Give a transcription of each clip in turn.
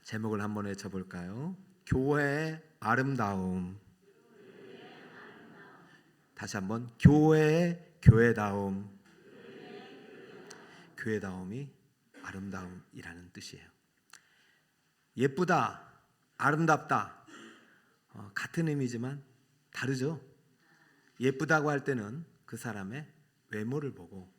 제목을 한번 외쳐볼까요? 교회의 아름다움. 다시 한번, 교회의 교회다움. 교회다움이 아름다움이라는 뜻이에요. 예쁘다, 아름답다, 같은 의미지만 다르죠. 예쁘다고 할 때는 그 사람의 외모를 보고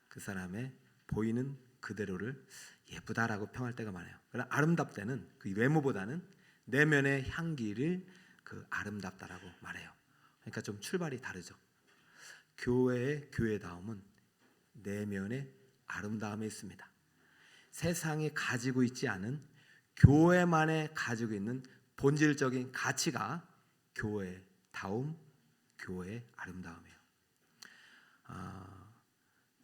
그 사람의 보이는 그대로를 예쁘다라고 평할 때가 많아요. 그러나 아름답다는 그 외모보다는 내면의 향기를 그 아름답다라고 말해요. 그러니까 좀 출발이 다르죠. 교회의 교회다움은 내면의 아름다움에 있습니다. 세상이 가지고 있지 않은 교회만에 가지고 있는 본질적인 가치가 교회다움, 교회의 아름다움이에요.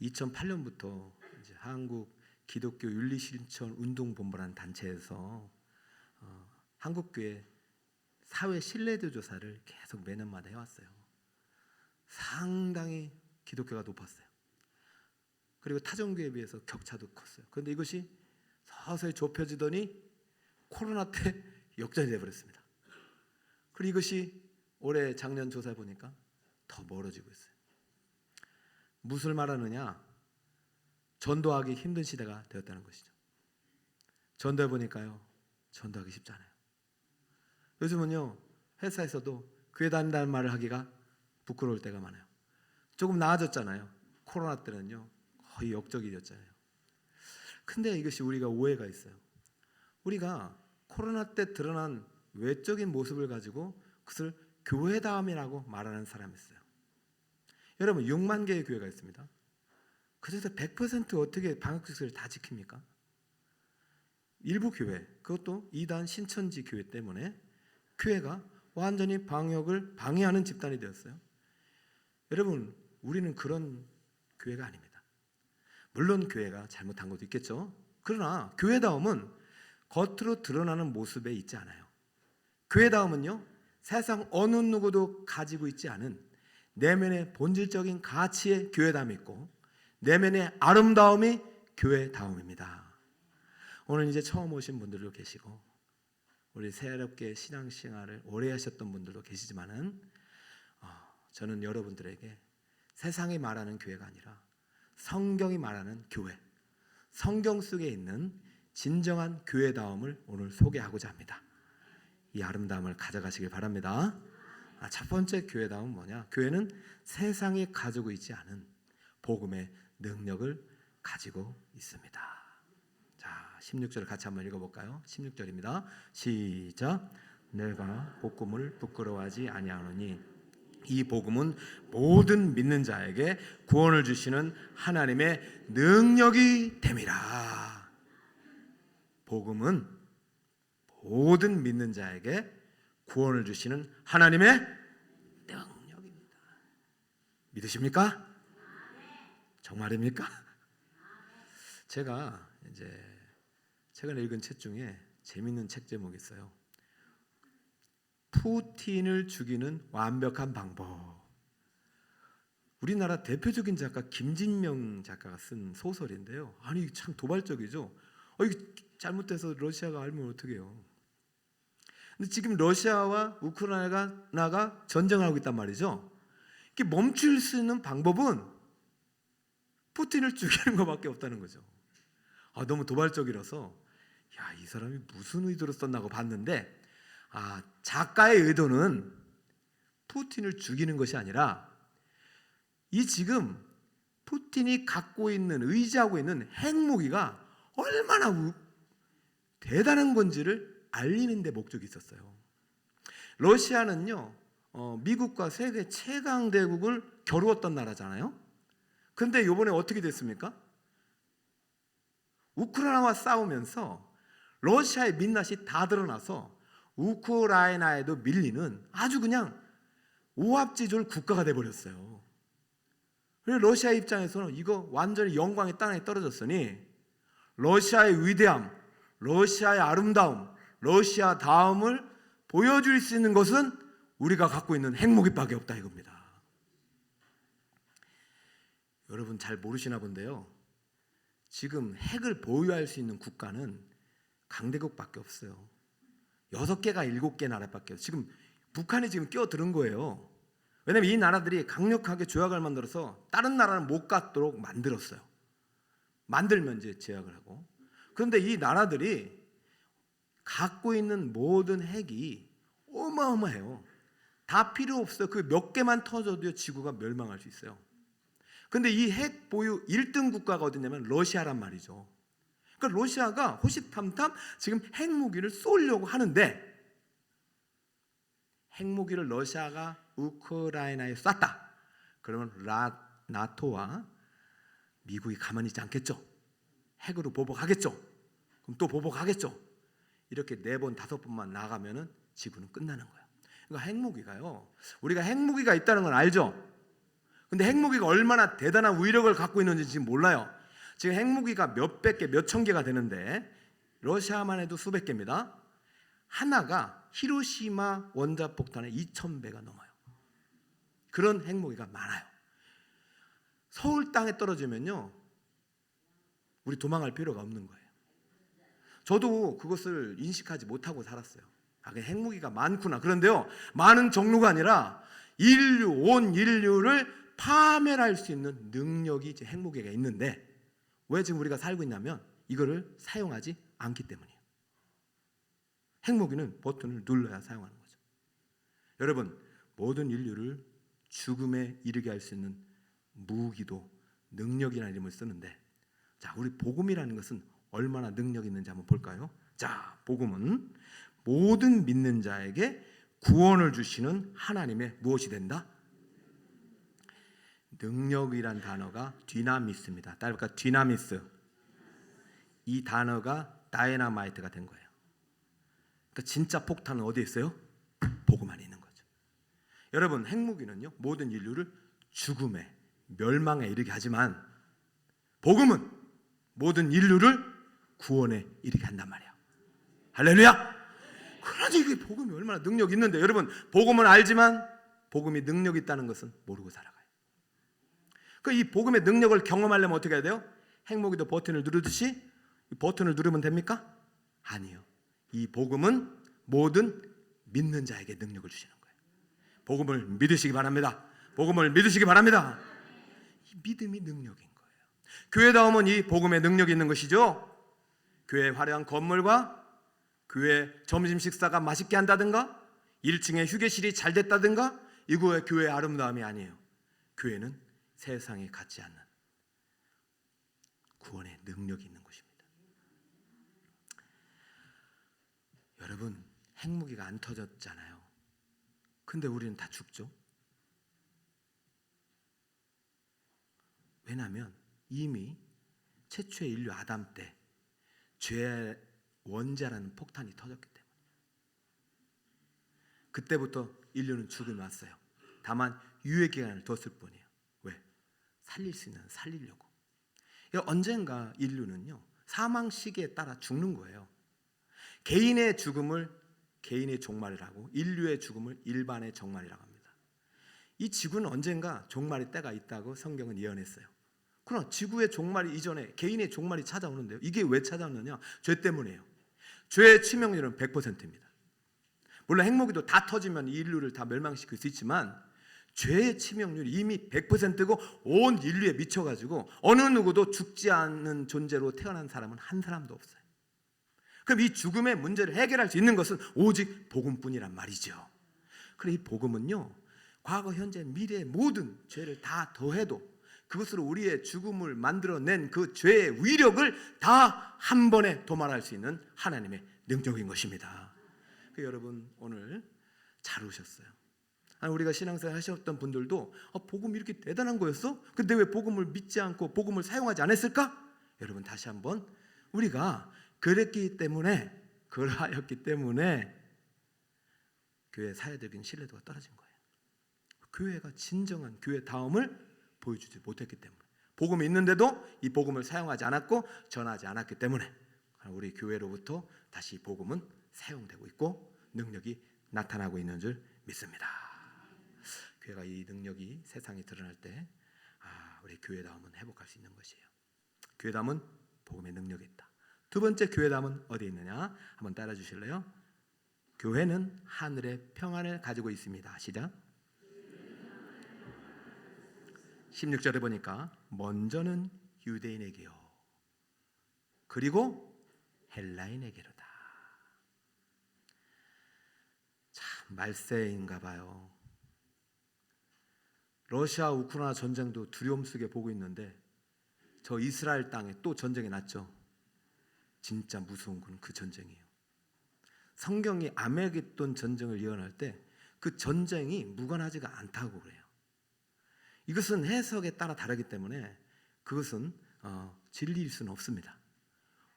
2008년부터 이제 한국 기독교 윤리실천 운동본부라는 단체에서 한국교회 사회 신뢰도 조사를 계속 매년마다 해왔어요. 상당히 기독교가 높았어요. 그리고 타종교에 비해서 격차도 컸어요. 그런데 이것이 서서히 좁혀지더니 코로나 때 역전이 되어버렸습니다. 그리고 이것이 올해 작년 조사해 보니까 더 멀어지고 있어요. 무엇을 말하느냐? 전도하기 힘든 시대가 되었다는 것이죠. 전도해 보니까요, 전도하기 쉽지 않아요. 요즘은요, 회사에서도 교회 다닌다는 말을 하기가 부끄러울 때가 많아요. 조금 나아졌잖아요. 코로나 때는요, 거의 역적이었잖아요. 근데 이것이 우리가 오해가 있어요. 우리가 코로나 때 드러난 외적인 모습을 가지고 그것을 교회다움이라고 말하는 사람이 있어요. 여러분, 6만 개의 교회가 있습니다. 그래서 100% 어떻게 방역수칙을 다 지킵니까? 일부 교회, 그것도 이단 신천지 교회 때문에 교회가 완전히 방역을 방해하는 집단이 되었어요. 여러분, 우리는 그런 교회가 아닙니다. 물론 교회가 잘못한 것도 있겠죠. 그러나 교회다움은 겉으로 드러나는 모습에 있지 않아요. 교회다움은요, 세상 어느 누구도 가지고 있지 않은 내면의 본질적인 가치의 교회다움이 있고 내면의 아름다움이 교회다움입니다. 오늘 이제 처음 오신 분들도 계시고 우리 새롭게 신앙생활을 오래 하셨던 분들도 계시지만은 저는 여러분들에게 세상이 말하는 교회가 아니라 성경이 말하는 교회, 성경 속에 있는 진정한 교회다움을 오늘 소개하고자 합니다. 이 아름다움을 가져가시길 바랍니다. 첫 번째 교회다움은 뭐냐? 교회는 세상이 가지고 있지 않은 복음의 능력을 가지고 있습니다. 자, 16절 같이 한번 읽어볼까요? 16절입니다. 시작. 내가 복음을 부끄러워하지 아니하노니 이 복음은 모든 믿는 자에게 구원을 주시는 하나님의 능력이 됨이라. 복음은 모든 믿는 자에게 구원을 주시는 하나님의 능력입니다. 믿으십니까? 정말입니까? 제가 이제 최근에 읽은 책 중에 재밌는 책 제목이 있어요. 푸틴을 죽이는 완벽한 방법. 우리나라 대표적인 작가 김진명 작가가 쓴 소설인데요. 아니 참 도발적이죠. 이게 잘못돼서 러시아가 알면 어떡해요. 근데 지금 러시아와 우크라이나가 전쟁하고 있단 말이죠. 이게 멈출 수 있는 방법은 푸틴을 죽이는 것밖에 없다는 거죠. 너무 도발적이라서 이 사람이 무슨 의도로 썼나고 봤는데 작가의 의도는 푸틴을 죽이는 것이 아니라 이 지금 푸틴이 갖고 있는 의지하고 있는 핵무기가 얼마나 대단한 건지를 알리는 데 목적이 있었어요. 러시아는요, 미국과 세계 최강 대국을 겨루었던 나라잖아요. 그런데 이번에 어떻게 됐습니까? 우크라이나와 싸우면서 러시아의 민낯이 다 드러나서 우크라이나에도 밀리는 아주 그냥 오합지졸 국가가 돼버렸어요. 그래서 러시아 입장에서는 이거 완전히 영광의 땅에 떨어졌으니 러시아의 위대함, 러시아의 아름다움, 러시아 다음을 보여줄 수 있는 것은 우리가 갖고 있는 핵무기밖에 없다 이겁니다. 여러분 잘 모르시나 본데요. 지금 핵을 보유할 수 있는 국가는 강대국밖에 없어요. 6개가 7개 나라밖에 없어요. 지금 북한이 지금 끼어드는 거예요. 왜냐하면 이 나라들이 강력하게 조약을 만들어서 다른 나라는 못 갖도록 만들었어요. 만들면 이제 제약을 하고. 그런데 이 나라들이 갖고 있는 모든 핵이 어마어마해요. 다 필요 없어요. 그 몇 개만 터져도 지구가 멸망할 수 있어요. 근데 이 핵 보유 1등 국가가 어디냐면 러시아란 말이죠. 그러니까 러시아가 호시탐탐 지금 핵무기를 쏘려고 하는데, 핵무기를 러시아가 우크라이나에 쐈다. 그러면 나토와 미국이 가만히 있지 않겠죠. 핵으로 보복하겠죠. 그럼 또 보복하겠죠. 이렇게 4번, 5번만 나가면은 지구는 끝나는 거예요. 그러니까 핵무기가요, 우리가 핵무기가 있다는 건 알죠. 근데 핵무기가 얼마나 대단한 위력을 갖고 있는지 지금 몰라요. 지금 핵무기가 몇백 개, 몇천 개가 되는데 러시아만 해도 수백 개입니다. 하나가 히로시마 원자폭탄의 2,000배가 넘어요. 그런 핵무기가 많아요. 서울 땅에 떨어지면요, 우리 도망갈 필요가 없는 거예요. 저도 그것을 인식하지 못하고 살았어요. 핵무기가 많구나. 그런데요, 많은 종류가 아니라 온 인류를 파멸할 수 있는 능력이 이제 핵무기가 있는데, 왜 지금 우리가 살고 있냐면 이거를 사용하지 않기 때문이에요. 핵무기는 버튼을 눌러야 사용하는 거죠. 여러분, 모든 인류를 죽음에 이르게 할 수 있는 무기도 능력이라는 이름을 쓰는데, 자, 우리 복음이라는 것은 얼마나 능력이 있는지 한번 볼까요? 자, 복음은 모든 믿는 자에게 구원을 주시는 하나님의 무엇이 된다? 능력이란 단어가 디나미스입니다. 따라볼까? 디나미스. 이 단어가 다이너마이트가 된 거예요. 그러니까 진짜 폭탄은 어디에 있어요? 복음 안에 있는 거죠. 여러분, 핵무기는요, 모든 인류를 죽음에, 멸망에 이르게 하지만 복음은 모든 인류를 구원에 이르게 한단 말이에요. 할렐루야! 그러니 이게 복음이 얼마나 능력이 있는데, 여러분, 복음은 알지만 복음이 능력이 있다는 것은 모르고 살아가요. 이 복음의 능력을 경험하려면 어떻게 해야 돼요? 핵무기도 버튼을 누르듯이 버튼을 누르면 됩니까? 아니요. 이 복음은 모든 믿는 자에게 능력을 주시는 거예요. 복음을 믿으시기 바랍니다. 복음을 믿으시기 바랍니다. 이 믿음이 능력인 거예요. 교회다움은 이 복음의 능력이 있는 것이죠. 교회 화려한 건물과 교회 점심 식사가 맛있게 한다든가 1층에 휴게실이 잘 됐다든가 이거의 교회의 아름다움이 아니에요. 교회는 세상에 갖지 않는 구원의 능력이 있는 것입니다. 여러분, 핵무기가 안 터졌잖아요. 근데 우리는 다 죽죠. 왜냐하면 이미 최초의 인류 아담 때 죄의 원자라는 폭탄이 터졌기 때문에. 그때부터 인류는 죽음이 왔어요. 다만 유예 기간을 뒀을 뿐이에요. 왜? 살릴 수 있는 살리려고. 언젠가 인류는요, 사망 시기에 따라 죽는 거예요. 개인의 죽음을 개인의 종말이라고, 인류의 죽음을 일반의 종말이라고 합니다. 이 지구는 언젠가 종말의 때가 있다고 성경은 예언했어요. 그러나 지구의 종말이 이전에 개인의 종말이 찾아오는데요. 이게 왜 찾아오느냐? 죄 때문이에요. 죄의 치명률은 100%입니다. 물론 핵무기도 다 터지면 인류를 다 멸망시킬 수 있지만 죄의 치명률이 이미 100%고 온 인류에 미쳐가지고 어느 누구도 죽지 않는 존재로 태어난 사람은 한 사람도 없어요. 그럼 이 죽음의 문제를 해결할 수 있는 것은 오직 복음뿐이란 말이죠. 그래, 이 복음은요, 과거, 현재, 미래의 모든 죄를 다 더해도 그것으로 우리의 죽음을 만들어낸 그 죄의 위력을 다 한 번에 도말할 수 있는 하나님의 능력인 것입니다. 여러분, 오늘 잘 오셨어요. 우리가 신앙생활 하셨던 분들도 복음이 이렇게 대단한 거였어? 근데 왜 복음을 믿지 않고 복음을 사용하지 않았을까? 여러분, 다시 한번 우리가 그랬기 때문에, 그러하였기 때문에 교회 사회적인 신뢰도가 떨어진 거예요. 교회가 진정한 교회 다움을 보여주지 못했기 때문에, 복음이 있는데도 이 복음을 사용하지 않았고 전하지 않았기 때문에 우리 교회로부터 다시 복음은 사용되고 있고 능력이 나타나고 있는 줄 믿습니다. 교회가 이 능력이 세상에 드러날 때 우리 교회다움은 회복할 수 있는 것이에요. 교회다움은 복음의 능력이 있다. 두 번째 교회담은 어디에 있느냐? 한번 따라 주실래요? 교회는 하늘의 평안을 가지고 있습니다. 시작. 16절에 보니까 먼저는 유대인에게요, 그리고 헬라인에게로다. 참 말세인가 봐요. 러시아 우크라이나 전쟁도 두려움 속에 보고 있는데 저 이스라엘 땅에 또 전쟁이 났죠. 진짜 무서운 건 그 전쟁이에요. 성경이 아메게돈 전쟁을 예언할 때 그 전쟁이 무관하지가 않다고 그래요. 이것은 해석에 따라 다르기 때문에 그것은 진리일 수는 없습니다.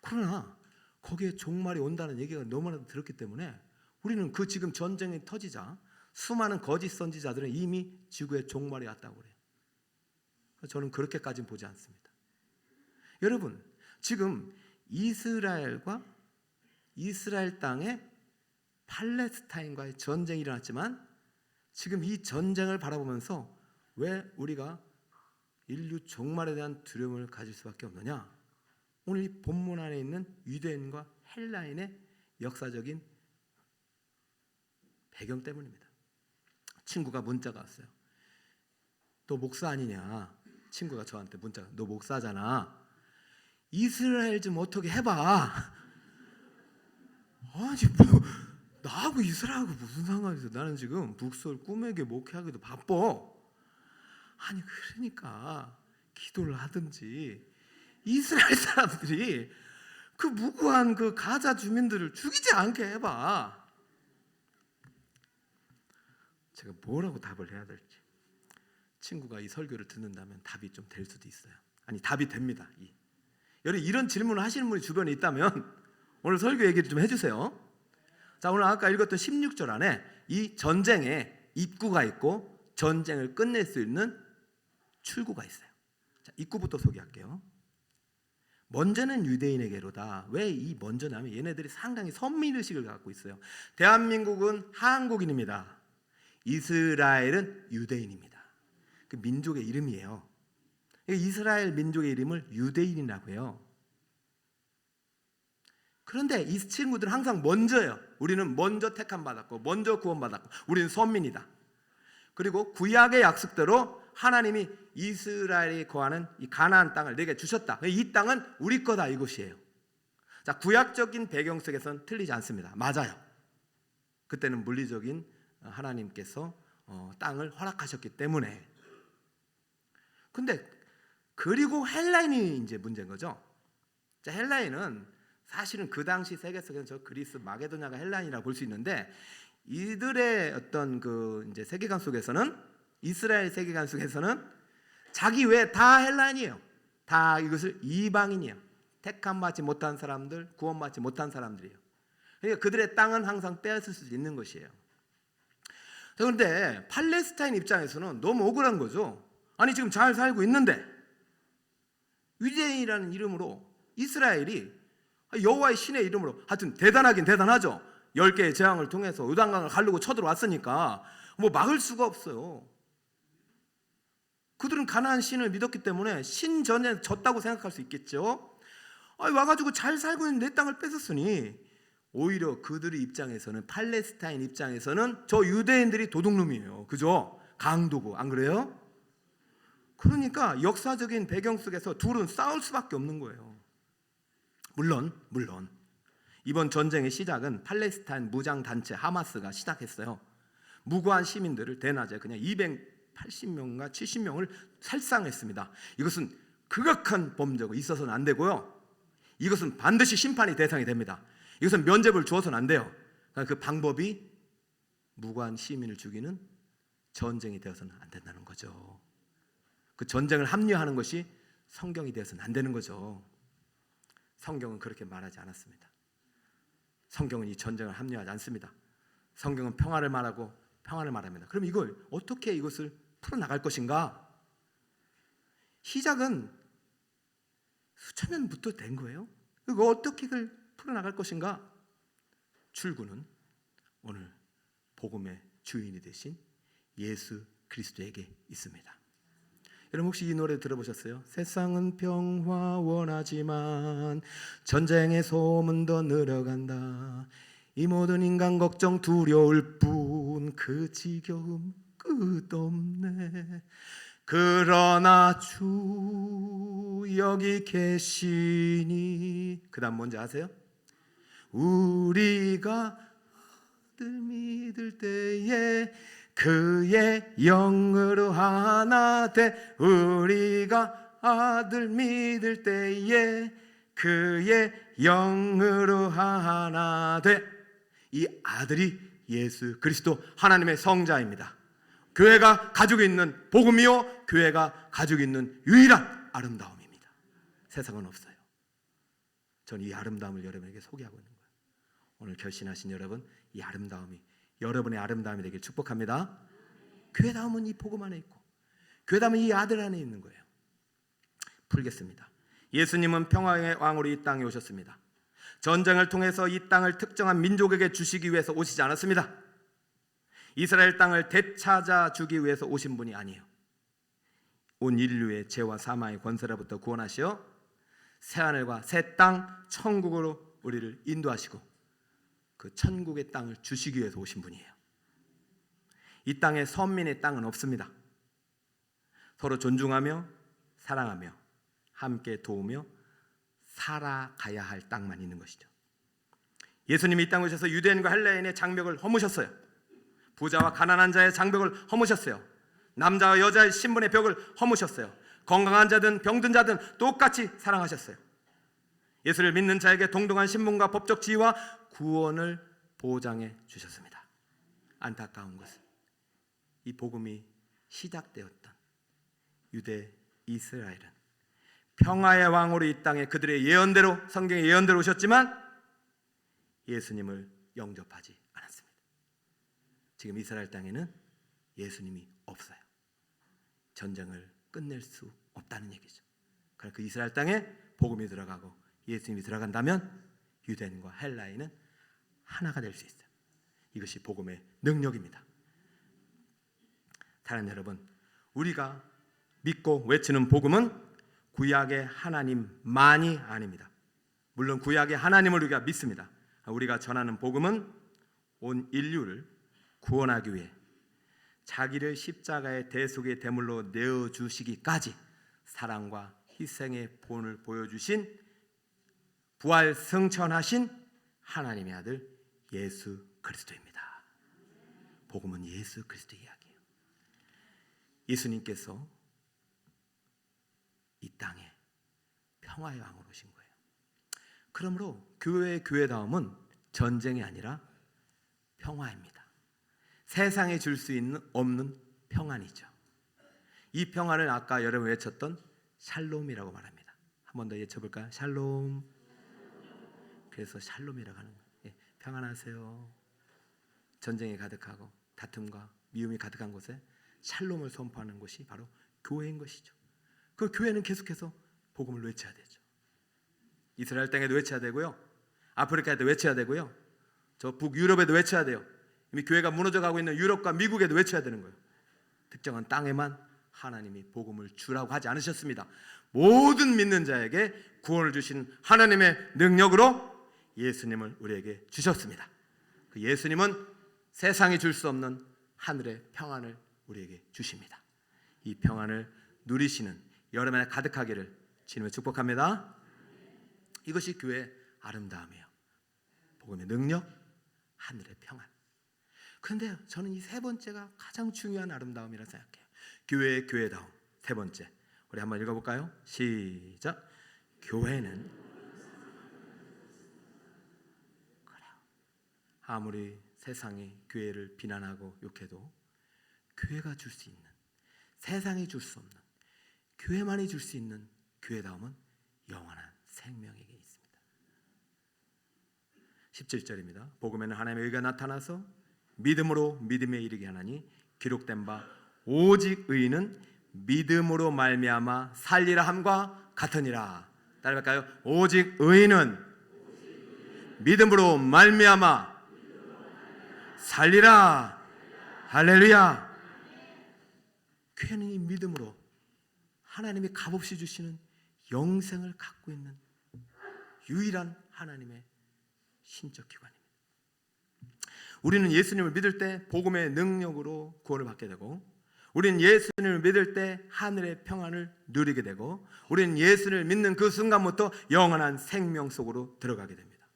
그러나 거기에 종말이 온다는 얘기가 너무나도 들었기 때문에 우리는 그 지금 전쟁이 터지자 수많은 거짓 선지자들은 이미 지구에 종말이 왔다고 그래요. 저는 그렇게까지는 보지 않습니다. 여러분, 지금 이스라엘과 이스라엘 땅에 팔레스타인과의 전쟁이 일어났지만 지금 이 전쟁을 바라보면서 왜 우리가 인류 종말에 대한 두려움을 가질 수밖에 없느냐? 오늘 이 본문 안에 있는 유대인과 헬라인의 역사적인 배경 때문입니다. 친구가 문자가 왔어요. 너 목사 아니냐? 친구가 저한테 문자가, 너 목사잖아. 이스라엘 좀 어떻게 해봐. 아니 뭐 나하고 이스라엘하고 무슨 상관이 있어? 나는 지금 북서울 꿈에게 목회하기도 바빠. 아니 그러니까 기도를 하든지 이스라엘 사람들이 그 무고한 그 가자 주민들을 죽이지 않게 해봐. 제가 뭐라고 답을 해야 될지. 친구가 이 설교를 듣는다면 답이 좀 될 수도 있어요. 아니 답이 됩니다. 여러분 이런 질문을 하시는 분이 주변에 있다면 오늘 설교 얘기를 좀 해주세요. 자, 오늘 아까 읽었던 16절 안에 이 전쟁에 입구가 있고 전쟁을 끝낼 수 있는 출구가 있어요. 자, 입구부터 소개할게요. 먼저는 유대인에게로다. 왜 이 먼저냐면 얘네들이 상당히 선민의식을 갖고 있어요. 대한민국은 한국인입니다. 이스라엘은 유대인입니다. 그 민족의 이름이에요. 이스라엘 민족의 이름을 유대인이라고 해요. 그런데 이 친구들은 항상 먼저예요. 우리는 먼저 택함 받았고 먼저 구원 받았고 우리는 선민이다. 그리고 구약의 약속대로 하나님이 이스라엘이 거하는 이 가나안 땅을 내게 주셨다. 이 땅은 우리 거다 이것이에요. 자, 구약적인 배경 속에서는 틀리지 않습니다. 맞아요. 그때는 물리적인 하나님께서 땅을 허락하셨기 때문에. 근데 그리고 헬라인이 이제 문제인 거죠. 자, 헬라인은 사실은 그 당시 세계 속에는 저 그리스 마게도냐가 헬라인이라고 볼 수 있는데 이들의 어떤 그 이제 세계관 속에서는 이스라엘 세계관 속에서는 자기 외 다 헬라인이에요. 다 이것을 이방인이에요. 택함 받지 못한 사람들, 구원 받지 못한 사람들이에요. 그러니까 그들의 땅은 항상 빼앗을 수 있는 것이에요. 그런데 팔레스타인 입장에서는 너무 억울한 거죠. 아니 지금 잘 살고 있는데 유대인이라는 이름으로 이스라엘이 여호와의 신의 이름으로 하여튼 대단하긴 대단하죠. 10개의 재앙을 통해서 요단강을 가르고 쳐들어왔으니까 뭐 막을 수가 없어요. 그들은 가나안 신을 믿었기 때문에 신 전에 졌다고 생각할 수 있겠죠. 와가지고 잘 살고 있는 내 땅을 뺏었으니 오히려 그들의 입장에서는 팔레스타인 입장에서는 저 유대인들이 도둑놈이에요. 그죠? 강도고 안 그래요? 그러니까 역사적인 배경 속에서 둘은 싸울 수밖에 없는 거예요. 물론 이번 전쟁의 시작은 팔레스타인 무장단체 하마스가 시작했어요. 무고한 시민들을 대낮에 그냥 280명과 70명을 살상했습니다. 이것은 극악한 범죄고 있어서는 안 되고요. 이것은 반드시 심판이 대상이 됩니다. 이것은 면죄부를 주어서는 안 돼요. 그 방법이 무고한 시민을 죽이는 전쟁이 되어서는 안 된다는 거죠. 그 전쟁을 합리화하는 것이 성경이 되어서는 안 되는 거죠. 성경은 그렇게 말하지 않았습니다. 성경은 이 전쟁을 합리화하지 않습니다. 성경은 평화를 말하고 평화를 말합니다. 그럼 이걸 어떻게 이것을 풀어나갈 것인가? 시작은 수천 년부터 된 거예요. 이거 어떻게 이걸 풀어나갈 것인가? 출구는 오늘 복음의 주인이 되신 예수 그리스도에게 있습니다. 여러분 혹시 이 노래 들어보셨어요? 세상은 평화 원하지만 전쟁의 소문 더 늘어간다. 이 모든 인간 걱정 두려울 뿐 그 지겨움 끝없네. 그러나 주 여기 계시니, 그 다음 뭔지 아세요? 우리가 아들 믿을 때에 그의 영으로 하나 돼. 우리가 아들 믿을 때에 그의 영으로 하나 돼. 이 아들이 예수 그리스도 하나님의 성자입니다. 교회가 가지고 있는 복음이요, 교회가 가지고 있는 유일한 아름다움입니다. 세상은 없어요. 저는 이 아름다움을 여러분에게 소개하고 있는 거예요. 오늘 결신하신 여러분, 이 아름다움이 여러분의 아름다움이 되길 축복합니다. 교회다움은 이 복음 안에 있고, 교회다움은 이 아들 안에 있는 거예요. 풀겠습니다. 예수님은 평화의 왕으로 이 땅에 오셨습니다. 전쟁을 통해서 이 땅을 특정한 민족에게 주시기 위해서 오시지 않았습니다. 이스라엘 땅을 되찾아 주기 위해서 오신 분이 아니에요. 온 인류의 죄와 사망의 권세로부터 구원하시어 새하늘과 새 땅, 천국으로 우리를 인도하시고 그 천국의 땅을 주시기 위해서 오신 분이에요. 이 땅에 선민의 땅은 없습니다. 서로 존중하며 사랑하며 함께 도우며 살아가야 할 땅만 있는 것이죠. 예수님이 이 땅에 오셔서 유대인과 헬라인의 장벽을 허무셨어요. 부자와 가난한 자의 장벽을 허무셨어요. 남자와 여자의 신분의 벽을 허무셨어요. 건강한 자든 병든 자든 똑같이 사랑하셨어요. 예수를 믿는 자에게 동등한 신분과 법적 지위와 구원을 보장해 주셨습니다. 안타까운 것은 이 복음이 시작되었던 유대 이스라엘은 평화의 왕으로 이 땅에 그들의 예언대로, 성경의 예언대로 오셨지만 예수님을 영접하지 않았습니다. 지금 이스라엘 땅에는 예수님이 없어요. 전쟁을 끝낼 수 없다는 얘기죠. 그러나 그 이스라엘 땅에 복음이 들어가고 예수님이 들어간다면 유대인과 헬라인은 하나가 될 수 있어요. 이것이 복음의 능력입니다. 사랑하는 여러분, 우리가 믿고 외치는 복음은 구약의 하나님만이 아닙니다. 물론 구약의 하나님을 우리가 믿습니다. 우리가 전하는 복음은 온 인류를 구원하기 위해 자기를 십자가의 대속의 대물로 내어주시기까지 사랑과 희생의 본을 보여주신 부활 승천하신 하나님의 아들 예수 그리스도입니다. 복음은 예수 그리스도 이야기예요. 예수님께서 이 땅에 평화의 왕으로 오신 거예요. 그러므로 교회의 교회다움은 전쟁이 아니라 평화입니다. 세상에 줄 수 없는 평안이죠. 이 평안을 아까 여러분 외쳤던 샬롬이라고 말합니다. 한 번 더 외쳐볼까요? 샬롬. 그래서 샬롬이라고 하는 거예요. 예, 평안하세요. 전쟁이 가득하고 다툼과 미움이 가득한 곳에 샬롬을 선포하는 것이 바로 교회인 것이죠. 그 교회는 계속해서 복음을 외쳐야 되죠. 이스라엘 땅에도 외쳐야 되고요, 아프리카에도 외쳐야 되고요, 저 북유럽에도 외쳐야 돼요. 이미 교회가 무너져가고 있는 유럽과 미국에도 외쳐야 되는 거예요. 특정한 땅에만 하나님이 복음을 주라고 하지 않으셨습니다. 모든 믿는 자에게 구원을 주신 하나님의 능력으로 예수님을 우리에게 주셨습니다. 그 예수님은 세상이 줄 수 없는 하늘의 평안을 우리에게 주십니다. 이 평안을 누리시는 여러분 안에 가득하기를 주님을 축복합니다. 이것이 교회의 아름다움이에요. 복음의 능력, 하늘의 평안. 그런데 저는 이 세 번째가 가장 중요한 아름다움이라 생각해요. 교회의 교회다움. 세 번째, 우리 한번 읽어볼까요? 시작. 교회는 그래요. 아무리 세상이 교회를 비난하고 욕해도 교회가 줄 수 있는, 세상이 줄 수 없는, 교회만이 줄 수 있는 교회다움은 영원한 생명에게 있습니다. 17절입니다. 복음에는 하나님의 의가 나타나서 믿음으로 믿음에 이르게 하나니 기록된 바 오직 의인은 믿음으로 말미암아 살리라 함과 같으니라. 따라갈까요? 오직 의인은 믿음으로 말미암아 살리라. 할렐루야. 교회는 이 믿음으로 하나님이 값없이 주시는 영생을 갖고 있는 유일한 하나님의 신적 기관입니다. 우리는 예수님을 믿을 때 복음의 능력으로 구원을 받게 되고, 우리는 예수님을 믿을 때 하늘의 평안을 누리게 되고, 우리는 예수를 믿는 그 순간부터 영원한 생명 속으로 들어가게 됩니다.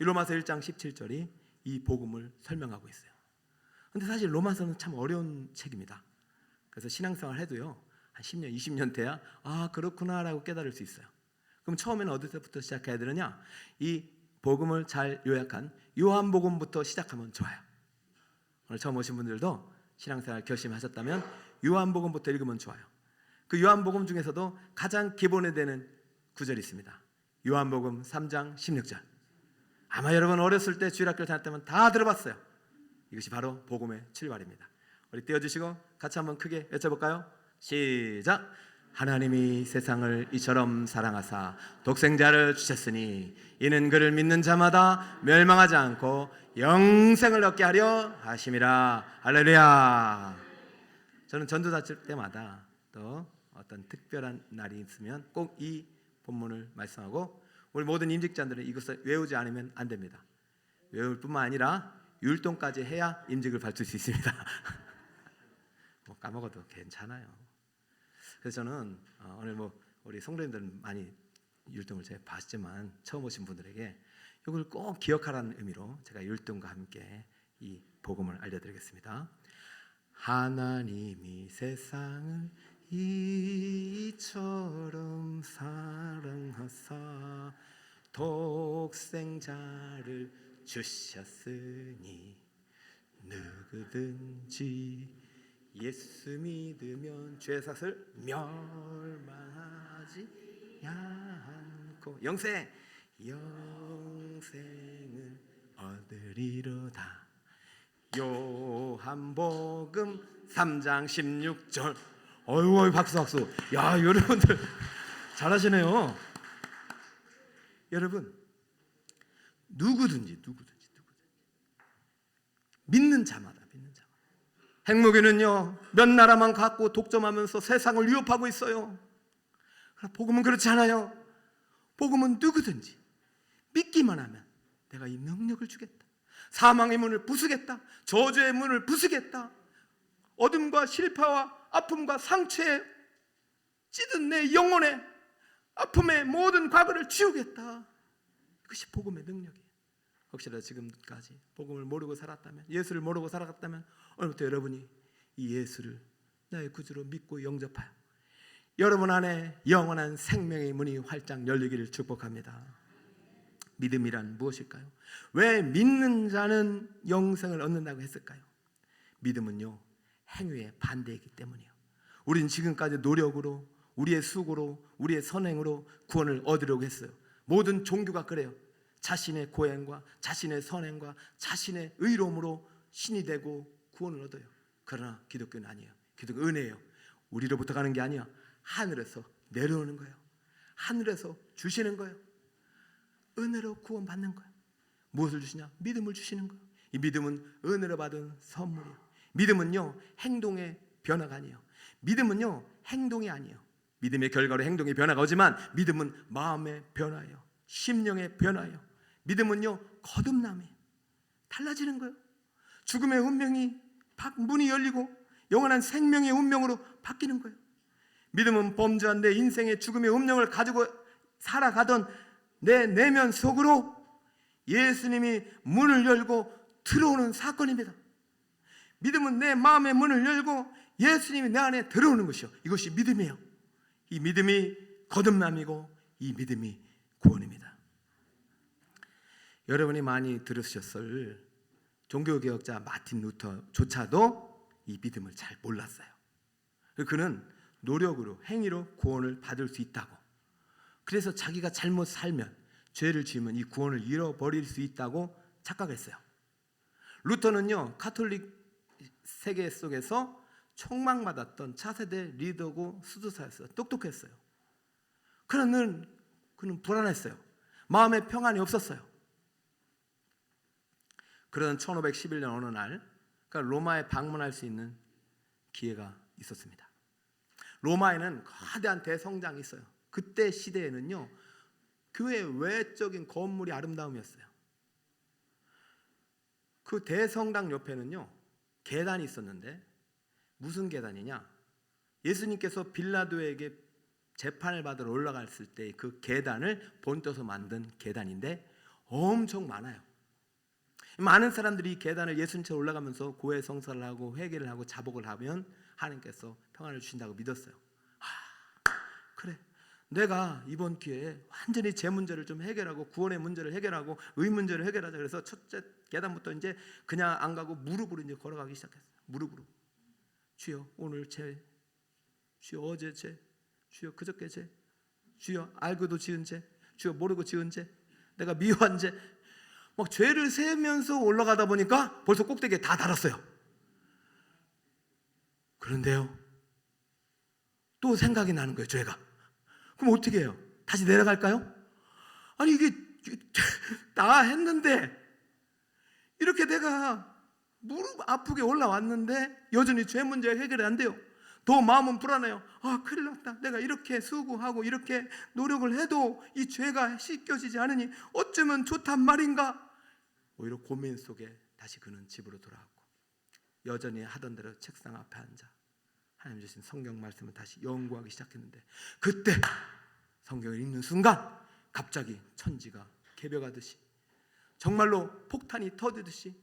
이 로마서 1장 17절이 이 복음을 설명하고 있어요. 근데 사실 로마서는 참 어려운 책입니다. 그래서 신앙생활 해도요, 한 10년, 20년 돼야 그렇구나라고 깨달을 수 있어요. 그럼 처음에는 어디서부터 시작해야 되느냐? 이 복음을 잘 요약한 요한복음부터 시작하면 좋아요. 오늘 처음 오신 분들도 신앙생활 결심하셨다면 요한복음부터 읽으면 좋아요. 그 요한복음 중에서도 가장 기본에 되는 구절이 있습니다. 요한복음 3장 16절. 아마 여러분 어렸을 때 주일학교를 다닐 때면 다 들어봤어요. 이것이 바로 복음의 출발입니다. 우리 띄워주시고 같이 한번 크게 외쳐볼까요? 시작! 하나님이 세상을 이처럼 사랑하사 독생자를 주셨으니 이는 그를 믿는 자마다 멸망하지 않고 영생을 얻게 하려 하심이라. 할렐루야. 저는 전도자 때마다 또 어떤 특별한 날이 있으면 꼭 이 본문을 말씀하고, 우리 모든 임직자들은 이것을 외우지 않으면 안 됩니다. 외울 뿐만 아니라 율동까지 해야 임직을 받을 수 있습니다. 뭐 까먹어도 괜찮아요. 그래서 저는 오늘 우리 성도님들은 많이 율동을 제가 봤지만 처음 오신 분들에게 이걸 꼭 기억하라는 의미로 제가 율동과 함께 이 복음을 알려드리겠습니다. 하나님이 세상을 이처럼 사랑하사 독생자를 주셨으니 누구든지 예수 믿으면 죄사슬 멸망하지 않고 영생을 얻으리로다. 요한복음 3장 16절. 어휴, 박수. 야, 여러분들 잘하시네요. 여러분, 누구든지 믿는 자마다. 핵무기는요, 몇 나라만 갖고 독점하면서 세상을 위협하고 있어요. 그러나 복음은 그렇지 않아요. 복음은 누구든지 믿기만 하면 내가 이 능력을 주겠다. 사망의 문을 부수겠다. 저주의 문을 부수겠다. 어둠과 실패와 아픔과 상처에 찌든 내 영혼의 아픔의 모든 과거를 지우겠다. 이것이 복음의 능력이에요. 혹시라도 지금까지 복음을 모르고 살았다면, 예수를 모르고 살아갔다면 오늘부터 여러분이 이 예수를 나의 구주로 믿고 영접하여 여러분 안에 영원한 생명의 문이 활짝 열리기를 축복합니다. 믿음이란 무엇일까요? 왜 믿는 자는 영생을 얻는다고 했을까요? 믿음은요, 행위의 반대이기 때문이에요. 우린 지금까지 노력으로, 우리의 수고로, 우리의 선행으로 구원을 얻으려고 했어요. 모든 종교가 그래요. 자신의 고행과 자신의 선행과 자신의 의로움으로 신이 되고 구원을 얻어요. 그러나 기독교는 아니에요. 기독교 은혜예요. 우리로부터 가는 게 아니야. 하늘에서 내려오는 거예요. 하늘에서 주시는 거예요. 은혜로 구원받는 거예요. 무엇을 주시냐? 믿음을 주시는 거예요. 이 믿음은 은혜로 받은 선물이에요. 믿음은요, 행동의 변화가 아니에요. 믿음은요, 행동이 아니에요. 믿음의 결과로 행동의 변화가 오지만 믿음은 마음의 변화예요. 심령의 변화예요. 믿음은요, 거듭남이에요. 달라지는 거예요. 죽음의 운명이 문이 열리고 영원한 생명의 운명으로 바뀌는 거예요. 믿음은 범죄한 내 인생의 죽음의 운명을 가지고 살아가던 내 내면 속으로 예수님이 문을 열고 들어오는 사건입니다. 믿음은 내 마음의 문을 열고 예수님이 내 안에 들어오는 것이요, 이것이 믿음이에요. 이 믿음이 거듭남이고 이 믿음이 구원입니다. 여러분이 많이 들으셨을 종교개혁자 마틴 루터조차도 이 믿음을 잘 몰랐어요. 그는 노력으로, 행위로 구원을 받을 수 있다고, 그래서 자기가 잘못 살면, 죄를 지으면 이 구원을 잃어버릴 수 있다고 착각했어요. 루터는요, 가톨릭 세계 속에서 총망받았던 차세대 리더고 수도사였어요. 똑똑했어요. 그러나 그는 불안했어요. 마음에 평안이 없었어요. 그런 1511년 어느 날, 그러니까 로마에 방문할 수 있는 기회가 있었습니다. 로마에는 거대한 대성당이 있어요. 그때 시대에는요, 교회 외적인 건물이 아름다움이었어요. 그 대성당 옆에는요, 계단이 있었는데, 무슨 계단이냐? 예수님께서 빌라도에게 재판을 받으러 올라갔을 때 그 계단을 본떠서 만든 계단인데 엄청 많아요. 많은 사람들이 이 계단을 예수님처럼 올라가면서 고해 성사를 하고 회개를 하고 자복을 하면 하나님께서 평안을 주신다고 믿었어요. 그래, 내가 이번 기회에 완전히 제 문제를 좀 해결하고 구원의 문제를 해결하고 의 문제를 해결하자. 그래서 첫째 계단부터 이제 그냥 안 가고 무릎으로 이제 걸어가기 시작했어요. 무릎으로. 주여 오늘 죄, 주여 어제 죄, 주여 그저께 죄, 주여 알고도 지은 죄, 주여 모르고 지은 죄, 내가 미워한 죄, 막 죄를 세면서 올라가다 보니까 벌써 꼭대기에 다 달았어요. 그런데요, 또 생각이 나는 거예요. 죄가. 그럼 어떻게 해요? 다시 내려갈까요? 아니 이게 다 했는데 이렇게 내가 무릎 아프게 올라왔는데 여전히 죄 문제가 해결이 안 돼요. 더 마음은 불안해요. 큰일 났다. 내가 이렇게 수고하고 이렇게 노력을 해도 이 죄가 씻겨지지 않으니 어쩌면 좋단 말인가. 오히려 고민 속에 다시 그는 집으로 돌아왔고 여전히 하던 대로 책상 앞에 앉아 하나님 주신 성경 말씀을 다시 연구하기 시작했는데, 그때 성경을 읽는 순간 갑자기 천지가 개벽하듯이, 정말로 폭탄이 터지듯이,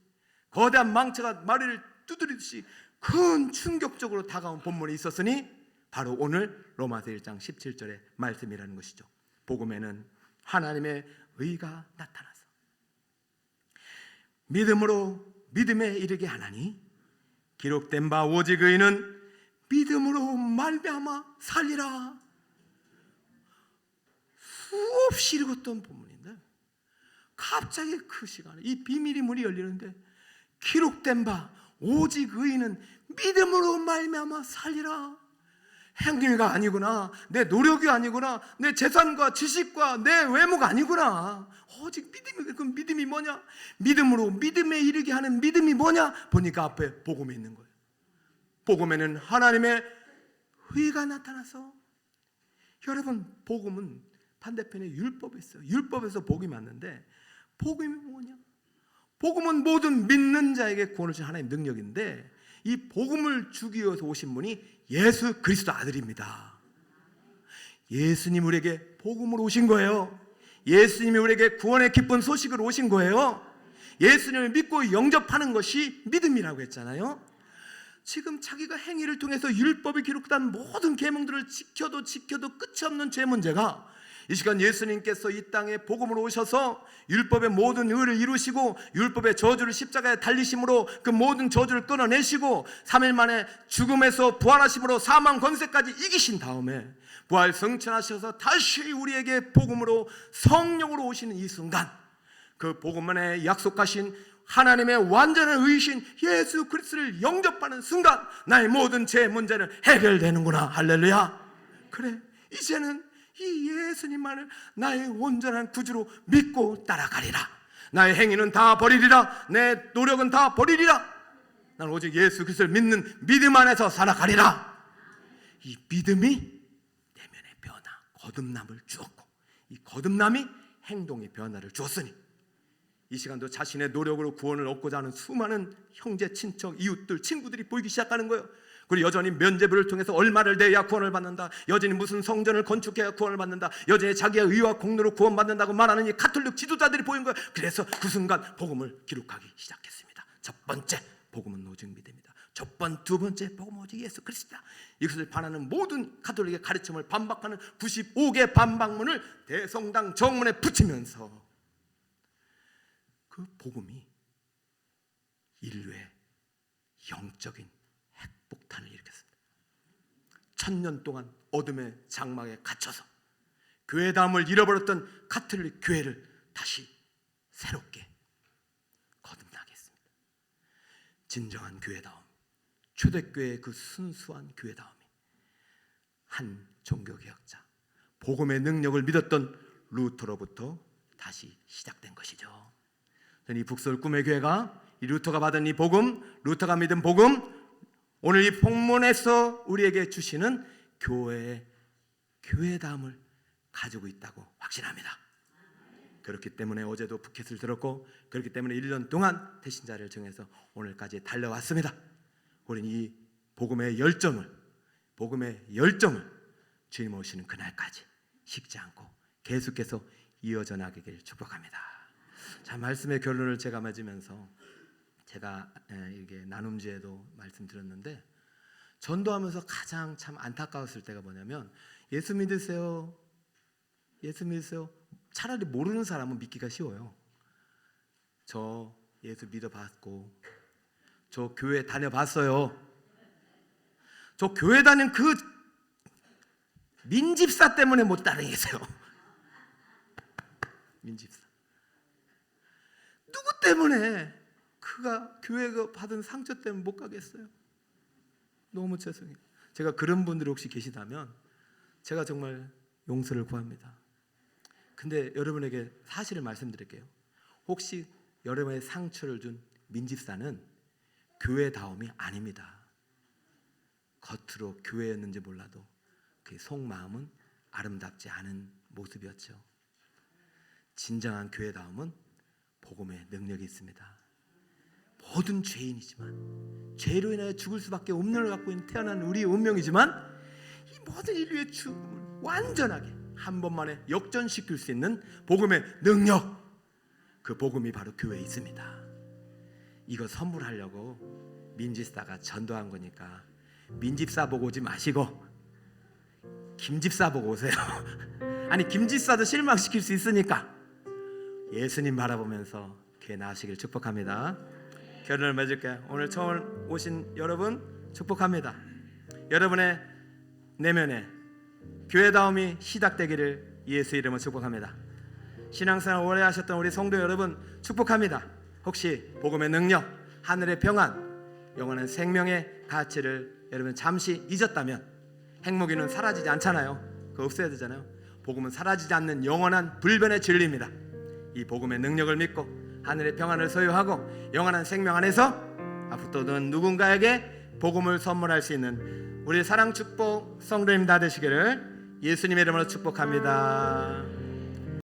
거대한 망치가 마리를 두드리듯이 큰 충격적으로 다가온 본문이 있었으니 바로 오늘 로마서 1장 17절의 말씀이라는 것이죠. 복음에는 하나님의 의가 나타나서 믿음으로 믿음에 이르게 하나니 기록된 바 오직 의인은 믿음으로 말미암아 살리라. 수없이 읽었던 본문인데 갑자기 그 시간에 이 비밀의 문이 열리는데, 기록된 바 오직 의인은 믿음으로 말미암아 살리라. 행위가 아니구나, 내 노력이 아니구나, 내 재산과 지식과 내 외모가 아니구나. 오직 믿음이. 그 믿음이 뭐냐? 믿음으로 믿음에 이르게 하는 믿음이 뭐냐? 보니까 앞에 복음이 있는 거예요. 복음에는 하나님의 의가 나타나서, 여러분 복음은 반대편에 율법이 있어요. 율법에서 복이 맞는데 복음이 뭐냐? 복음은 모든 믿는 자에게 구원을 주신 하나님의 능력인데, 이 복음을 주기 위해서 오신 분이 예수 그리스도 아들입니다. 예수님 우리에게 복음으로 오신 거예요. 예수님이 우리에게 구원의 기쁜 소식으로 오신 거예요. 예수님을 믿고 영접하는 것이 믿음이라고 했잖아요. 지금 자기가 행위를 통해서 율법에 기록된 모든 계명들을 지켜도 끝이 없는 죄 문제가, 이 시간 예수님께서 이 땅에 복음으로 오셔서 율법의 모든 의를 이루시고 율법의 저주를 십자가에 달리심으로 그 모든 저주를 끊어내시고 3일 만에 죽음에서 부활하심으로 사망 권세까지 이기신 다음에 부활 승천하셔서 다시 우리에게 복음으로 성령으로 오시는 이 순간, 그 복음 안에 약속하신 하나님의 완전한 의신 예수 그리스도를 영접하는 순간 나의 모든 죄 문제는 해결되는구나. 할렐루야. 그래, 이제는 이 예수님만을 나의 온전한 구주로 믿고 따라가리라. 나의 행위는 다 버리리라. 내 노력은 다 버리리라. 나는 오직 예수 그리스도를 믿는 믿음 안에서 살아가리라. 이 믿음이 내면의 변화, 거듭남을 주었고, 이 거듭남이 행동의 변화를 주었으니 이 시간도 자신의 노력으로 구원을 얻고자 하는 수많은 형제, 친척, 이웃들, 친구들이 보이기 시작하는 거예요. 그리고 여전히 면죄부를 통해서 얼마를 내야 구원을 받는다, 여전히 무슨 성전을 건축해야 구원을 받는다, 여전히 자기의 의와 공로로 구원받는다고 말하는 이 가톨릭 지도자들이 보인 거예요. 그래서 그 순간 복음을 기록하기 시작했습니다. 첫 번째, 복음은 오직 믿음이다. 두 번째, 복음은 오직 예수 그리스도다. 이것을 반하는 모든 가톨릭의 가르침을 반박하는 95개 반박문을 대성당 정문에 붙이면서 그 복음이 인류의 영적인 핵폭탄을 일으켰습니다. 1000년 동안 어둠의 장막에 갇혀서 교회다움을 잃어버렸던 가톨릭 교회를 다시 새롭게 거듭나게 했습니다. 진정한 교회다움, 초대교회의 그 순수한 교회다움이 한 종교개혁자, 복음의 능력을 믿었던 루터로부터 다시 시작된 것이죠. 저는 이 북서울 꿈의 교회가 이 루터가 받은 이 복음, 루터가 믿은 복음, 오늘 이 본문에서 우리에게 주시는 교회다움을 가지고 있다고 확신합니다. 그렇기 때문에 어제도 부켓을 들었고, 그렇기 때문에 1년 동안 태신자를 정해서 오늘까지 달려왔습니다. 우리는 이 복음의 열정을 주님 오시는 그날까지 식지 않고 계속해서 이어져 나가길 축복합니다. 자, 말씀의 결론을 제가 맺으면서 제가 이게 나눔주에도 말씀드렸는데, 전도하면서 가장 참 안타까웠을 때가 뭐냐면, 예수 믿으세요. 차라리 모르는 사람은 믿기가 쉬워요. 저 예수 믿어봤고, 저 교회 다녀봤어요. 저 교회 다닌 그 민집사 때문에 못 다니겠어요. 민집사 누구 때문에, 그가 교회가 받은 상처 때문에 못 가겠어요. 너무 죄송해요. 제가 그런 분들이 혹시 계시다면 제가 정말 용서를 구합니다. 근데 여러분에게 사실을 말씀드릴게요. 혹시 여러분의 상처를 준 민집사는 교회다움이 아닙니다. 겉으로 교회였는지 몰라도 그 속마음은 아름답지 않은 모습이었죠. 진정한 교회다움은 복음의 능력이 있습니다. 모든 죄인이지만, 죄로 인하여 죽을 수밖에 없는 걸 갖고 있는 태어난 우리의 운명이지만, 이 모든 인류의 죽음을 완전하게 한 번만에 역전시킬 수 있는 복음의 능력, 그 복음이 바로 교회에 있습니다. 이거 선물하려고 민집사가 전도한 거니까 민집사 보고 오지 마시고 김집사 보고 오세요. 아니, 김집사도 실망시킬 수 있으니까 예수님 바라보면서 교회 나으시길 축복합니다. 결론을 맺을게요. 오늘 처음 오신 여러분 축복합니다. 여러분의 내면에 교회다움이 시작되기를 예수 이름으로 축복합니다. 신앙생활 오래 하셨던 우리 성도 여러분 축복합니다. 혹시 복음의 능력, 하늘의 평안, 영원한 생명의 가치를 여러분 잠시 잊었다면, 핵무기는 사라지지 않잖아요. 그거 없애야 되잖아요. 복음은 사라지지 않는 영원한 불변의 진리입니다. 이 복음의 능력을 믿고 하늘의 평안을 소유하고 영원한 생명 안에서 앞으로 누군가에게 복음을 선물할 수 있는 우리 사랑 축복 성도님 다 되시기를 예수님의 이름으로 축복합니다.